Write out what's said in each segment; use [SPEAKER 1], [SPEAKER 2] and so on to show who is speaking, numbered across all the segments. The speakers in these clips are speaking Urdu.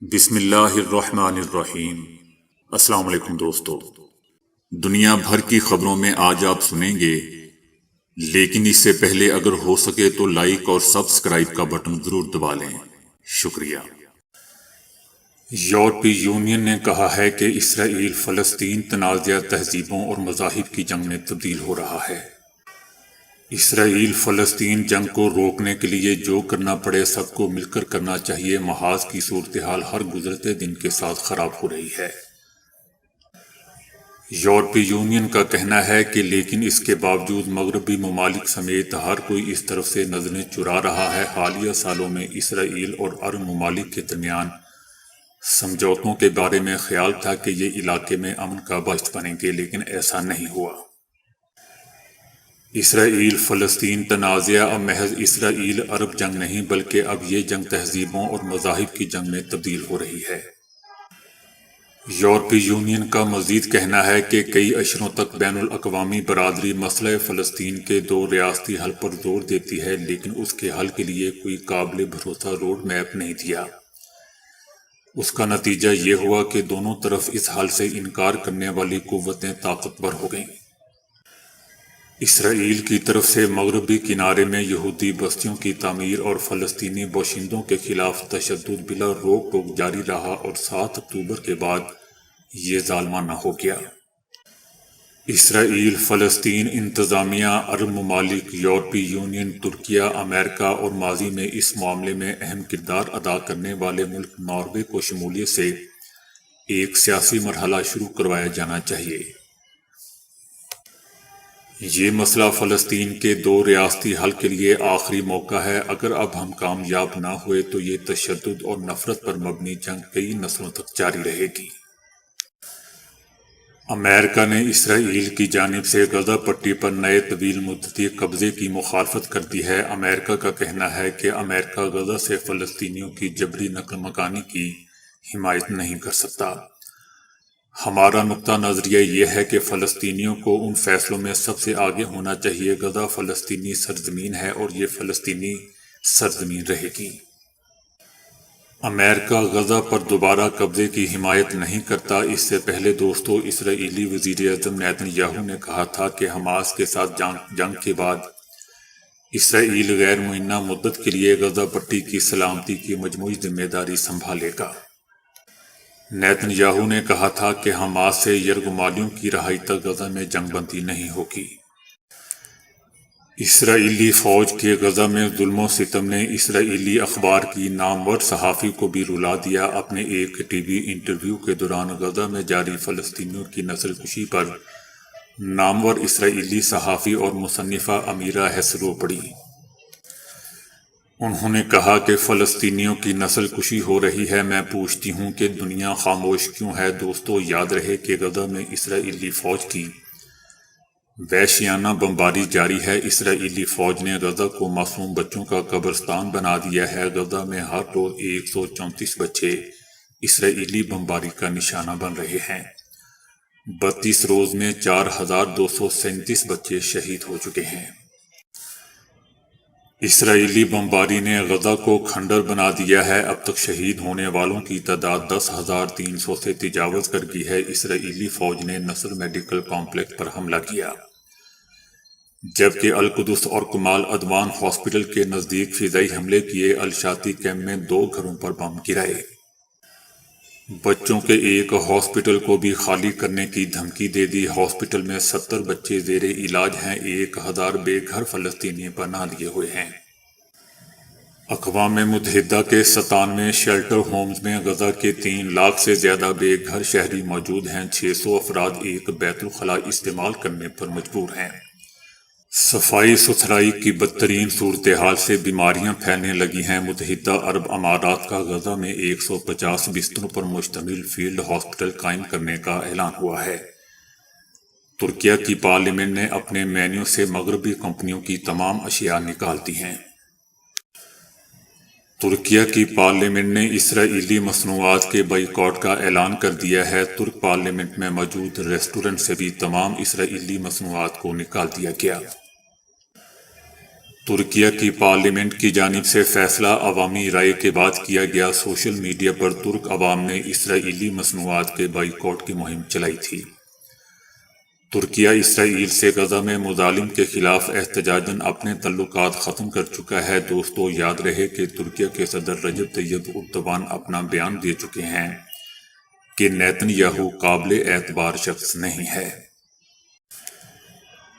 [SPEAKER 1] بسم اللہ الرحمن الرحیم۔ السلام علیکم دوستو، دنیا بھر کی خبروں میں آج آپ سنیں گے، لیکن اس سے پہلے اگر ہو سکے تو لائک اور سبسکرائب کا بٹن ضرور دبا لیں۔ شکریہ۔ یورپی یونین نے کہا ہے کہ اسرائیل فلسطین تنازع تہذیبوں اور مذاہب کی جنگ میں تبدیل ہو رہا ہے۔ اسرائیل فلسطین جنگ کو روکنے کے لیے جو کرنا پڑے سب کو مل کر کرنا چاہیے، محاذ کی صورتحال ہر گزرتے دن کے ساتھ خراب ہو رہی ہے۔ یورپی یونین کا کہنا ہے کہ لیکن اس کے باوجود مغربی ممالک سمیت ہر کوئی اس طرف سے نظریں چرا رہا ہے۔ حالیہ سالوں میں اسرائیل اور عرب ممالک کے درمیان سمجھوتوں کے بارے میں خیال تھا کہ یہ علاقے میں امن کا باعث بنیں گے، لیکن ایسا نہیں ہوا۔ اسرائیل فلسطین تنازع اب محض اسرائیل عرب جنگ نہیں، بلکہ اب یہ جنگ تہذیبوں اور مذاہب کی جنگ میں تبدیل ہو رہی ہے۔ یورپی یونین کا مزید کہنا ہے کہ کئی عشروں تک بین الاقوامی برادری مسئلہ فلسطین کے دو ریاستی حل پر زور دیتی ہے، لیکن اس کے حل کے لیے کوئی قابل بھروسہ روڈ میپ نہیں دیا۔ اس کا نتیجہ یہ ہوا کہ دونوں طرف اس حل سے انکار کرنے والی قوتیں طاقتور ہو گئیں۔ اسرائیل کی طرف سے مغربی کنارے میں یہودی بستیوں کی تعمیر اور فلسطینی باشندوں کے خلاف تشدد بلا روک ٹوک جاری رہا، اور 7 اکتوبر کے بعد یہ ظالمانہ ہو گیا۔ اسرائیل فلسطین انتظامیہ، عرب ممالک، یورپی یونین، ترکیہ، امریکہ اور ماضی میں اس معاملے میں اہم کردار ادا کرنے والے ملک ناروے کو شمولیت سے ایک سیاسی مرحلہ شروع کروایا جانا چاہیے۔ یہ مسئلہ فلسطین کے دو ریاستی حل کے لیے آخری موقع ہے۔ اگر اب ہم کامیاب نہ ہوئے تو یہ تشدد اور نفرت پر مبنی جنگ کئی نسلوں تک جاری رہے گی۔ امریکہ نے اسرائیل کی جانب سے غزہ پٹی پر نئے طویل مدتی قبضے کی مخالفت کر دی ہے۔ امریکہ کا کہنا ہے کہ امریکہ غزہ سے فلسطینیوں کی جبری نقل مکانی کی حمایت نہیں کر سکتا۔ ہمارا نقطہ نظریہ یہ ہے کہ فلسطینیوں کو ان فیصلوں میں سب سے آگے ہونا چاہیے۔ غزہ فلسطینی سرزمین ہے اور یہ فلسطینی سرزمین رہے گی۔ امریکہ غزہ پر دوبارہ قبضے کی حمایت نہیں کرتا۔ اس سے پہلے دوستو، اسرائیلی وزیر اعظم نیتن یاہو نے کہا تھا کہ حماس کے ساتھ جنگ کے بعد اسرائیل غیر معینہ مدت کے لیے غزہ پٹی کی سلامتی کی مجموعی ذمہ داری سنبھالے گا۔ نیتن یاہو نے کہا تھا کہ حماس سے یرغمالیوں کی رہائی تک غزہ میں جنگ بندی نہیں ہوگی۔ اسرائیلی فوج کے غزہ میں ظلم و ستم نے اسرائیلی اخبار کی نامور صحافی کو بھی رلا دیا۔ اپنے ایک ٹی وی انٹرویو کے دوران غزہ میں جاری فلسطینیوں کی نسل کشی پر نامور اسرائیلی صحافی اور مصنفہ امیرہ ہیس رو پڑی۔ انہوں نے کہا کہ فلسطینیوں کی نسل کشی ہو رہی ہے، میں پوچھتی ہوں کہ دنیا خاموش کیوں ہے؟ دوستو، یاد رہے کہ غزہ میں اسرائیلی فوج کی وحشیانہ بمباری جاری ہے۔ اسرائیلی فوج نے غزہ کو معصوم بچوں کا قبرستان بنا دیا ہے۔ غزہ میں ہر روز 134 بچے اسرائیلی بمباری کا نشانہ بن رہے ہیں۔ 32 روز میں 4237 بچے شہید ہو چکے ہیں۔ اسرائیلی بمباری نے غزہ کو کھنڈر بنا دیا ہے۔ اب تک شہید ہونے والوں کی تعداد 10,300 سے تجاوز کر گئی ہے۔ اسرائیلی فوج نے نصر میڈیکل کمپلیکس پر حملہ کیا، جبکہ القدس اور کمال عدوان ہاسپٹل کے نزدیک فضائی حملے کیے۔ الشاطی کیمپ میں 2 گھروں پر بم گرائے۔ بچوں کے ایک ہاسپٹل کو بھی خالی کرنے کی دھمکی دے دی۔ ہاسپٹل میں 70 بچے زیر علاج ہیں۔ 1000 بے گھر فلسطینی پناہ لیے ہوئے ہیں۔ اقوام متحدہ کے 97 شیلٹر ہومز میں غزہ کے 3 لاکھ سے زیادہ بے گھر شہری موجود ہیں۔ 600 افراد ایک بیت الخلاء استعمال کرنے پر مجبور ہیں۔ صفائی ستھرائی کی بدترین صورتحال سے بیماریاں پھیلنے لگی ہیں۔ متحدہ عرب امارات کا غزہ میں 150 بستروں پر مشتمل فیلڈ ہاسپٹل قائم کرنے کا اعلان ہوا ہے۔ ترکیہ کی پارلیمنٹ نے اپنے مینیو سے مغربی کمپنیوں کی تمام اشیاء نکال دی ہیں۔ ترکیہ کی پارلیمنٹ نے اسرائیلی مصنوعات کے بائیکاٹ کا اعلان کر دیا ہے۔ ترک پارلیمنٹ میں موجود ریسٹورنٹ سے بھی تمام اسرائیلی مصنوعات کو نکال دیا گیا۔ ترکیہ کی پارلیمنٹ کی جانب سے فیصلہ عوامی رائے کے بعد کیا گیا۔ سوشل میڈیا پر ترک عوام نے اسرائیلی مصنوعات کے بائیکاٹ کی مہم چلائی تھی۔ ترکیہ اسرائیل سے غزہ میں مظالم کے خلاف احتجاجاً اپنے تعلقات ختم کر چکا ہے۔ دوستو، یاد رہے کہ ترکیہ کے صدر رجب طیب اردوان اپنا بیان دے چکے ہیں کہ نیتن یاہو قابل اعتبار شخص نہیں ہے۔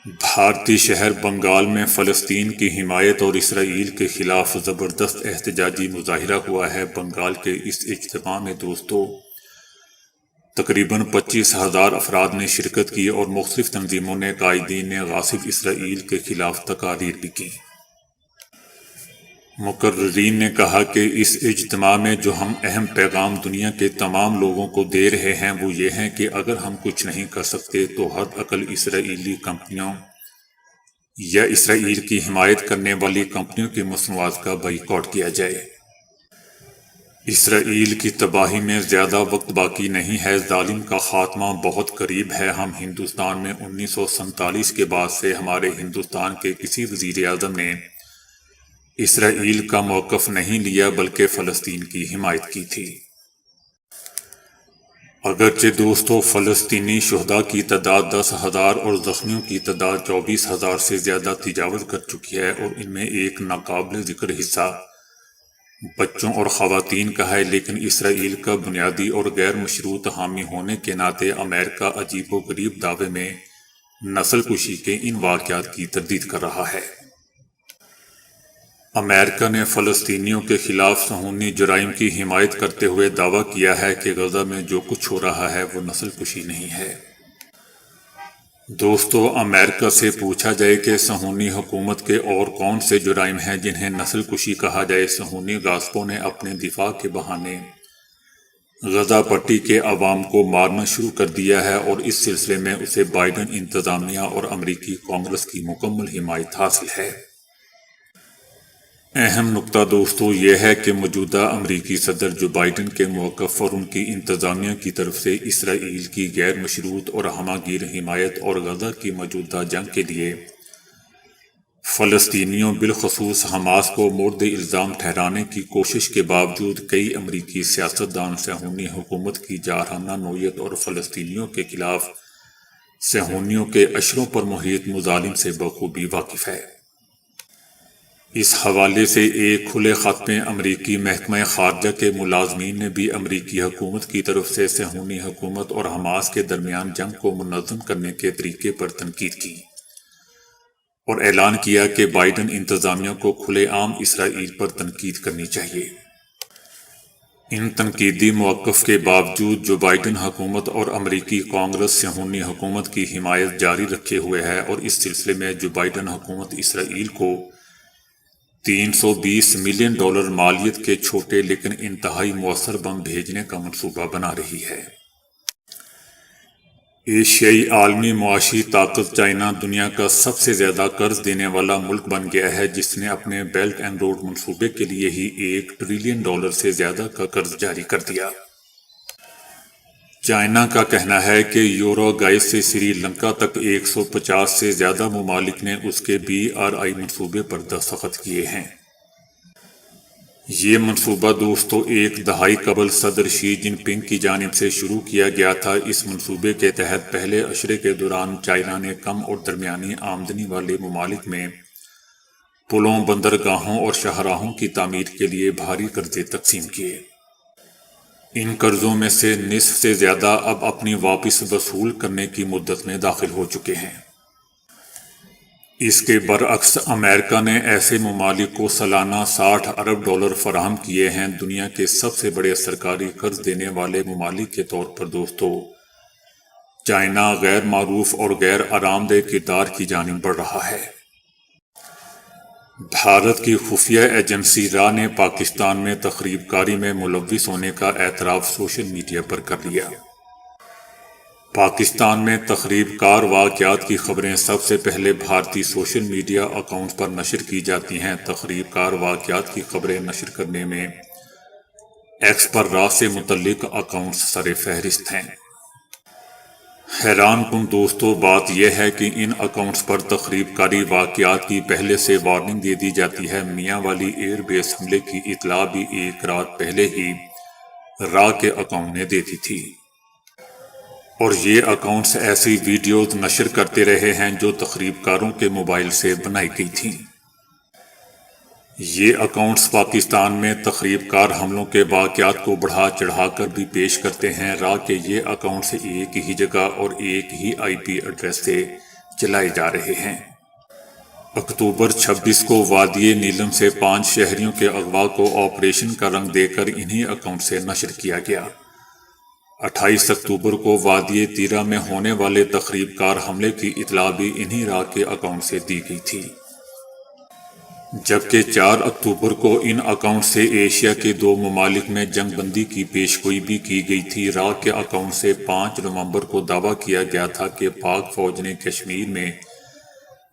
[SPEAKER 1] بھارتی شہر بنگال میں فلسطین کی حمایت اور اسرائیل کے خلاف زبردست احتجاجی مظاہرہ ہوا ہے۔ بنگال کے اس اجتماع میں دوستو تقریباً 25,000 افراد نے شرکت کی اور مختلف تنظیموں نے قائدین غاصب اسرائیل کے خلاف تقاریر بھی کی۔ مقررین نے کہا کہ اس اجتماع میں جو ہم اہم پیغام دنیا کے تمام لوگوں کو دے رہے ہیں وہ یہ ہیں کہ اگر ہم کچھ نہیں کر سکتے تو حد اقل اسرائیلی کمپنیوں یا اسرائیل کی حمایت کرنے والی کمپنیوں کی مصنوعات کا بائیکاٹ کیا جائے۔ اسرائیل کی تباہی میں زیادہ وقت باقی نہیں ہے، ظالم کا خاتمہ بہت قریب ہے۔ ہم ہندوستان میں 1947 کے بعد سے ہمارے ہندوستان کے کسی وزیر اعظم نے اسرائیل کا موقف نہیں لیا بلکہ فلسطین کی حمایت کی تھی۔ اگرچہ دوستو فلسطینی شہداء کی تعداد 10,000 اور زخمیوں کی تعداد 24,000 سے زیادہ تجاوز کر چکی ہے اور ان میں ایک ناقابل ذکر حصہ بچوں اور خواتین کا ہے، لیکن اسرائیل کا بنیادی اور غیر مشروط حامی ہونے کے ناطے امریکہ عجیب و غریب دعوے میں نسل کشی کے ان واقعات کی تردید کر رہا ہے۔ امریکہ نے فلسطینیوں کے خلاف صہیونی جرائم کی حمایت کرتے ہوئے دعویٰ کیا ہے کہ غزہ میں جو کچھ ہو رہا ہے وہ نسل کشی نہیں ہے۔ دوستو، امریکہ سے پوچھا جائے کہ صہیونی حکومت کے اور کون سے جرائم ہیں جنہیں نسل کشی کہا جائے، صہیونی غاصبوں نے اپنے دفاع کے بہانے غزہ پٹی کے عوام کو مارنا شروع کر دیا ہے اور اس سلسلے میں اسے بائیڈن انتظامیہ اور امریکی کانگریس کی مکمل حمایت حاصل ہے۔ اہم نکتہ دوستو یہ ہے کہ موجودہ امریکی صدر جو بائیڈن کے موقف اور ان کی انتظامیہ کی طرف سے اسرائیل کی غیر مشروط اور ہمہ گیر حمایت اور غزہ کی موجودہ جنگ کے لیے فلسطینیوں بالخصوص حماس کو مورد الزام ٹھہرانے کی کوشش کے باوجود کئی امریکی سیاستدان صہیونی حکومت کی جارحانہ نوعیت اور فلسطینیوں کے خلاف صہیونیوں کے اشروں پر محیط مظالم سے بخوبی واقف ہے۔ اس حوالے سے ایک کھلے خط میں امریکی محکمہ خارجہ کے ملازمین نے بھی امریکی حکومت کی طرف سے صہیونی حکومت اور حماس کے درمیان جنگ کو منظم کرنے کے طریقے پر تنقید کی اور اعلان کیا کہ بائیڈن انتظامیہ کو کھلے عام اسرائیل پر تنقید کرنی چاہیے۔ ان تنقیدی موقف کے باوجود جو بائیڈن حکومت اور امریکی کانگریس صہیونی حکومت کی حمایت جاری رکھے ہوئے ہے اور اس سلسلے میں جو بائیڈن حکومت اسرائیل کو $320 ملین مالیت کے چھوٹے لیکن انتہائی مؤثر بم بھیجنے کا منصوبہ بنا رہی ہے۔ ایشیائی عالمی معاشی طاقت چائنا دنیا کا سب سے زیادہ قرض دینے والا ملک بن گیا ہے، جس نے اپنے بیلٹ اینڈ روڈ منصوبے کے لیے ہی $1 ٹریلین سے زیادہ کا قرض جاری کر دیا۔ چائنا کا کہنا ہے کہ یوروگائے سے سری لنکا تک 150 سے زیادہ ممالک نے اس کے BRI منصوبے پر دستخط کیے ہیں۔ یہ منصوبہ دوستو ایک دہائی قبل صدر شی جن پنگ کی جانب سے شروع کیا گیا تھا۔ اس منصوبے کے تحت پہلے عشرے کے دوران چائنا نے کم اور درمیانی آمدنی والے ممالک میں پلوں، بندرگاہوں اور شاہراہوں کی تعمیر کے لیے بھاری قرضے تقسیم کیے۔ ان قرضوں میں سے نصف سے زیادہ اب اپنی واپس وصول کرنے کی مدت میں داخل ہو چکے ہیں۔ اس کے برعکس امریکہ نے ایسے ممالک کو سالانہ $60 ارب فراہم کیے ہیں۔ دنیا کے سب سے بڑے سرکاری قرض دینے والے ممالک کے طور پر دوستو چائنا غیر معروف اور غیر آرام دہ کردار کی جانب بڑھ رہا ہے۔ بھارت کی خفیہ ایجنسی را نے پاکستان میں تخریب کاری میں ملوث ہونے کا اعتراف سوشل میڈیا پر کر لیا۔ پاکستان میں تخریب کار واقعات کی خبریں سب سے پہلے بھارتی سوشل میڈیا اکاؤنٹس پر نشر کی جاتی ہیں۔ تخریب کار واقعات کی خبریں نشر کرنے میں ایکس پر را سے متعلق اکاؤنٹس سر فہرست ہیں۔ حیران کن دوستو بات یہ ہے کہ ان اکاؤنٹس پر تخریب کاری واقعات کی پہلے سے وارننگ دے دی جاتی ہے۔ میاں والی ایئر بیس حملے کی اطلاع بھی ایک رات پہلے ہی را کے اکاؤنٹ نے دے دی تھی، اور یہ اکاؤنٹس ایسی ویڈیوز نشر کرتے رہے ہیں جو تخریب کاروں کے موبائل سے بنائی گئی تھیں۔ یہ اکاؤنٹس پاکستان میں تخریب کار حملوں کے واقعات کو بڑھا چڑھا کر بھی پیش کرتے ہیں۔ را کے یہ اکاؤنٹس ایک ہی جگہ اور ایک ہی آئی پی ایڈریس سے چلائے جا رہے ہیں۔ اکتوبر 26 کو وادی نیلم سے 5 شہریوں کے اغوا کو آپریشن کا رنگ دے کر انہی اکاؤنٹ سے نشر کیا گیا۔ 28 اکتوبر کو وادی تیرہ میں ہونے والے تخریب کار حملے کی اطلاع بھی انہی را کے اکاؤنٹ سے دی گئی تھی، جبکہ 4 اکتوبر کو ان اکاؤنٹ سے ایشیا کے 2 ممالک میں جنگ بندی کی پیشگوئی بھی کی گئی تھی۔ را کے اکاؤنٹ سے 5 نومبر کو دعویٰ کیا گیا تھا کہ پاک فوج نے کشمیر میں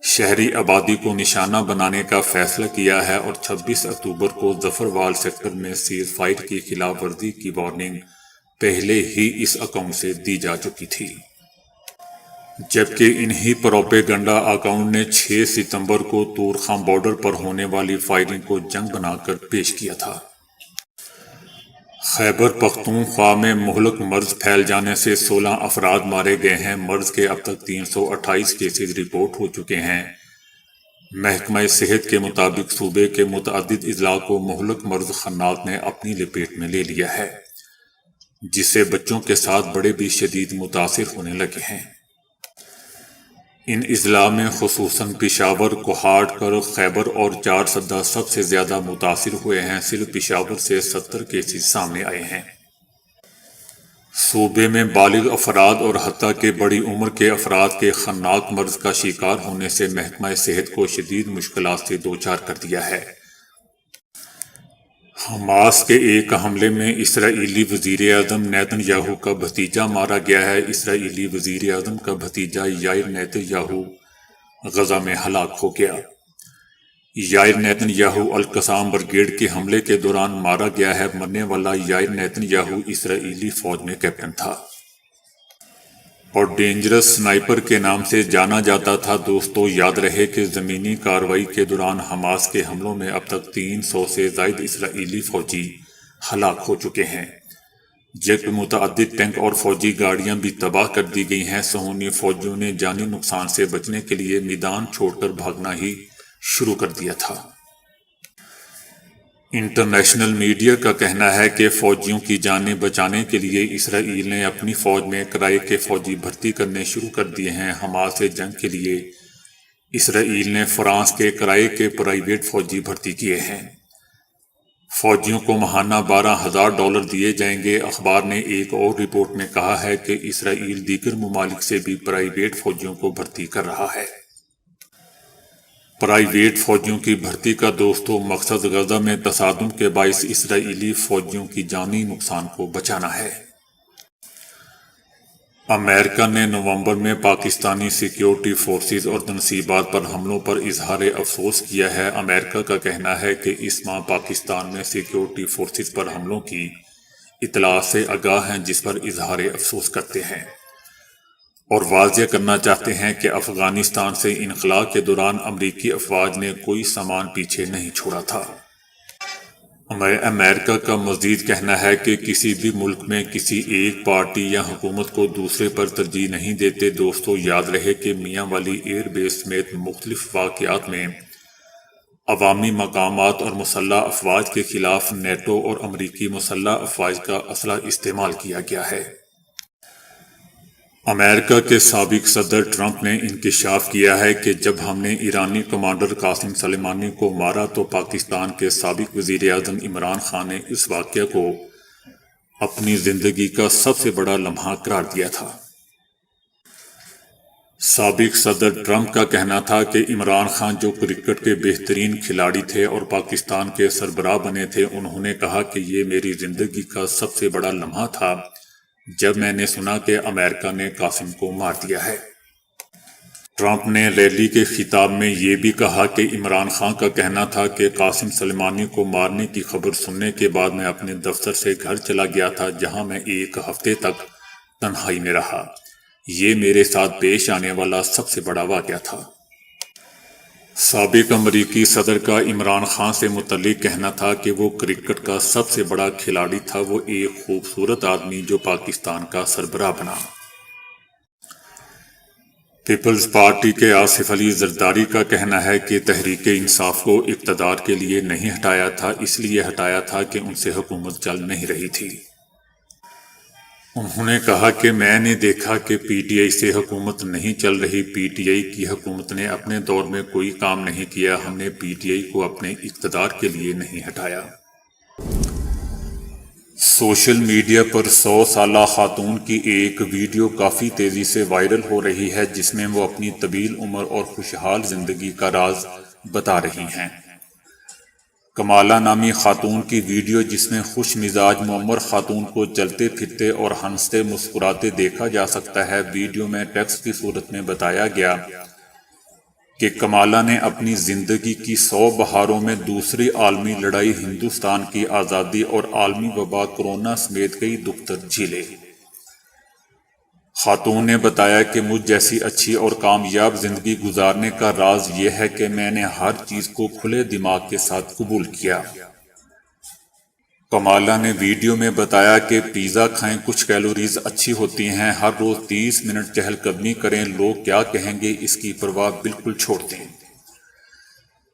[SPEAKER 1] شہری آبادی کو نشانہ بنانے کا فیصلہ کیا ہے، اور 26 اکتوبر کو ظفروال سیکٹر میں سیز فائر کی خلاف ورزی کی وارننگ پہلے ہی اس اکاؤنٹ سے دی جا چکی تھی، جبکہ انہی پروپیگنڈا اکاؤنٹ نے 6 ستمبر کو تورخم بارڈر پر ہونے والی فائرنگ کو جنگ بنا کر پیش کیا تھا۔ خیبر پختونخوا میں مہلک مرض پھیل جانے سے 16 افراد مارے گئے ہیں۔ مرض کے اب تک 328 کیسز رپورٹ ہو چکے ہیں۔ محکمہ صحت کے مطابق صوبے کے متعدد اضلاع کو مہلک مرض خناق نے اپنی لپیٹ میں لے لیا ہے، جس سے بچوں کے ساتھ بڑے بھی شدید متاثر ہونے لگے ہیں۔ ان اضلاع میں خصوصاً پشاور، کوہاٹکر، خیبر اور چارسدہ سب سے زیادہ متاثر ہوئے ہیں۔ صرف پشاور سے 70 کیسز سامنے آئے ہیں۔ صوبے میں بالغ افراد اور حتیٰ کہ بڑی عمر کے افراد کے خناق مرض کا شکار ہونے سے محکمہ صحت کو شدید مشکلات سے دوچار کر دیا ہے۔ حماس کے ایک حملے میں اسرائیلی وزیر اعظم نیتن یاہو کا بھتیجا مارا گیا ہے۔ اسرائیلی وزیر اعظم کا بھتیجا یائر نیتن یاہو غزہ میں ہلاک ہو گیا۔ یائر نیتن یاہو القسام بریگیڈ کے حملے کے دوران مارا گیا ہے۔ مرنے والا یائر نیتن یاہو اسرائیلی فوج میں کیپٹن تھا اور ڈینجرس سنائپر کے نام سے جانا جاتا تھا۔ دوستو یاد رہے کہ زمینی کارروائی کے دوران حماس کے حملوں میں اب تک 300 سے زائد اسرائیلی فوجی ہلاک ہو چکے ہیں، جبکہ متعدد ٹینک اور فوجی گاڑیاں بھی تباہ کر دی گئی ہیں۔ صہیونی فوجیوں نے جانی نقصان سے بچنے کے لیے میدان چھوڑ کر بھاگنا ہی شروع کر دیا تھا۔ انٹرنیشنل میڈیا کا کہنا ہے کہ فوجیوں کی جانیں بچانے کے لیے اسرائیل نے اپنی فوج میں کرائے کے فوجی بھرتی کرنے شروع کر دیے ہیں۔ حماس سے جنگ کے لیے اسرائیل نے فرانس کے کرائے کے پرائیویٹ فوجی بھرتی کیے ہیں۔ فوجیوں کو ماہانہ $12,000 دیے جائیں گے۔ اخبار نے ایک اور رپورٹ میں کہا ہے کہ اسرائیل دیگر ممالک سے بھی پرائیویٹ فوجیوں کو بھرتی کر رہا ہے۔ پرائیویٹ فوجیوں کی بھرتی کا دوستو مقصد غزہ میں تصادم کے باعث اسرائیلی فوجیوں کی جانی نقصان کو بچانا ہے۔ امریکہ نے نومبر میں پاکستانی سیکیورٹی فورسز اور تنصیبات پر حملوں پر اظہار افسوس کیا ہے۔ امریکہ کا کہنا ہے کہ اس ماہ پاکستان میں سیکیورٹی فورسز پر حملوں کی اطلاعات سے آگاہ ہیں، جس پر اظہار افسوس کرتے ہیں اور واضح کرنا چاہتے ہیں کہ افغانستان سے انخلاء کے دوران امریکی افواج نے کوئی سامان پیچھے نہیں چھوڑا تھا۔ امریکہ کا مزید کہنا ہے کہ کسی بھی ملک میں کسی ایک پارٹی یا حکومت کو دوسرے پر ترجیح نہیں دیتے۔ دوستو یاد رہے کہ میاں والی ایئر بیس سمیت مختلف واقعات میں عوامی مقامات اور مسلح افواج کے خلاف نیٹو اور امریکی مسلح افواج کا اسلحہ استعمال کیا گیا ہے۔ امریکہ کے سابق صدر ٹرمپ نے انکشاف کیا ہے کہ جب ہم نے ایرانی کمانڈر قاسم سلیمانی کو مارا تو پاکستان کے سابق وزیر اعظم عمران خان نے اس واقعہ کو اپنی زندگی کا سب سے بڑا لمحہ قرار دیا تھا۔ سابق صدر ٹرمپ کا کہنا تھا کہ عمران خان جو کرکٹ کے بہترین کھلاڑی تھے اور پاکستان کے سربراہ بنے تھے، انہوں نے کہا کہ یہ میری زندگی کا سب سے بڑا لمحہ تھا جب میں نے سنا کہ امریکہ نے قاسم کو مار دیا ہے۔ ٹرمپ نے ریلی کے خطاب میں یہ بھی کہا کہ عمران خان کا کہنا تھا کہ قاسم سلیمانی کو مارنے کی خبر سننے کے بعد میں اپنے دفتر سے گھر چلا گیا تھا، جہاں میں 1 ہفتے تک تنہائی میں رہا۔ یہ میرے ساتھ پیش آنے والا سب سے بڑا واقعہ تھا۔ سابق امریکی صدر کا عمران خان سے متعلق کہنا تھا کہ وہ کرکٹ کا سب سے بڑا کھلاڑی تھا، وہ ایک خوبصورت آدمی جو پاکستان کا سربراہ بنا۔ پیپلز پارٹی کے آصف علی زرداری کا کہنا ہے کہ تحریک انصاف کو اقتدار کے لیے نہیں ہٹایا تھا، اس لیے ہٹایا تھا کہ ان سے حکومت چل نہیں رہی تھی۔ انہوں نے کہا کہ میں نے دیکھا کہ پی ٹی آئی سے حکومت نہیں چل رہی، پی ٹی آئی کی حکومت نے اپنے دور میں کوئی کام نہیں کیا، ہم نے پی ٹی آئی کو اپنے اقتدار کے لیے نہیں ہٹایا۔ سوشل میڈیا پر 100 سالہ خاتون کی ایک ویڈیو کافی تیزی سے وائرل ہو رہی ہے، جس میں وہ اپنی طویل عمر اور خوشحال زندگی کا راز بتا رہی ہیں۔ کمالہ نامی خاتون کی ویڈیو، جس میں خوش مزاج معمر خاتون کو چلتے پھرتے اور ہنستے مسکراتے دیکھا جا سکتا ہے۔ ویڈیو میں ٹیکسٹ کی صورت میں بتایا گیا کہ کمالہ نے اپنی زندگی کی 100 بہاروں میں دوسری عالمی لڑائی، ہندوستان کی آزادی اور عالمی وبا کورونا سمیت کئی دکھ درد جھیلے۔ خاتون نے بتایا کہ مجھ جیسی اچھی اور کامیاب زندگی گزارنے کا راز یہ ہے کہ میں نے ہر چیز کو کھلے دماغ کے ساتھ قبول کیا۔ کمالہ نے ویڈیو میں بتایا کہ پیزا کھائیں، کچھ کیلوریز اچھی ہوتی ہیں، ہر روز 30 منٹ چہل قدمی کریں، لوگ کیا کہیں گے اس کی پرواہ بالکل چھوڑ دیں۔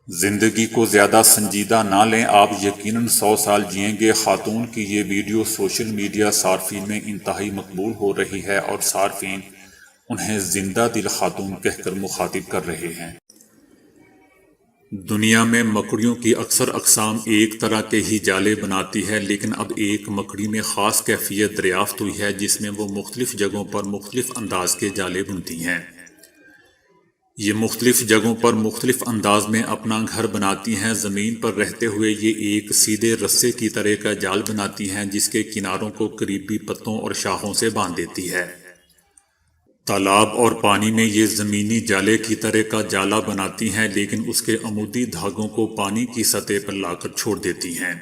[SPEAKER 1] زندگی کو زیادہ سنجیدہ نہ لیں، آپ یقیناً 100 سال جئیں گے۔ خاتون کی یہ ویڈیو سوشل میڈیا صارفین میں انتہائی مقبول ہو رہی ہے اور صارفین انہیں زندہ دل خاتون کہہ کر مخاطب کر رہے ہیں۔ دنیا میں مکڑیوں کی اکثر اقسام ایک طرح کے ہی جالے بناتی ہے، لیکن اب ایک مکڑی میں خاص کیفیت دریافت ہوئی ہے جس میں وہ مختلف جگہوں پر مختلف انداز کے جالے بنتی ہیں۔ یہ مختلف جگہوں پر مختلف انداز میں اپنا گھر بناتی ہیں۔ زمین پر رہتے ہوئے یہ ایک سیدھے رسے کی طرح کا جال بناتی ہیں جس کے کناروں کو قریبی پتوں اور شاخوں سے باندھ دیتی ہے۔ تالاب اور پانی میں یہ زمینی جالے کی طرح کا جالا بناتی ہیں، لیکن اس کے عمودی دھاگوں کو پانی کی سطح پر لا کر چھوڑ دیتی ہیں۔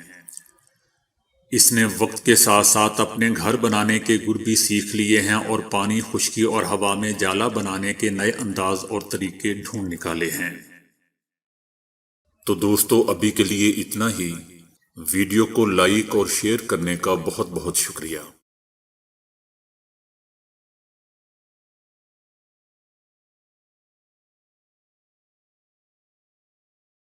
[SPEAKER 1] اس نے وقت کے ساتھ ساتھ اپنے گھر بنانے کے گر بھی سیکھ لیے ہیں اور پانی، خشکی اور ہوا میں جالا بنانے کے نئے انداز اور طریقے ڈھونڈ نکالے ہیں۔ تو دوستو، ابھی کے لیے اتنا ہی۔ ویڈیو کو لائک اور شیئر کرنے کا بہت بہت شکریہ۔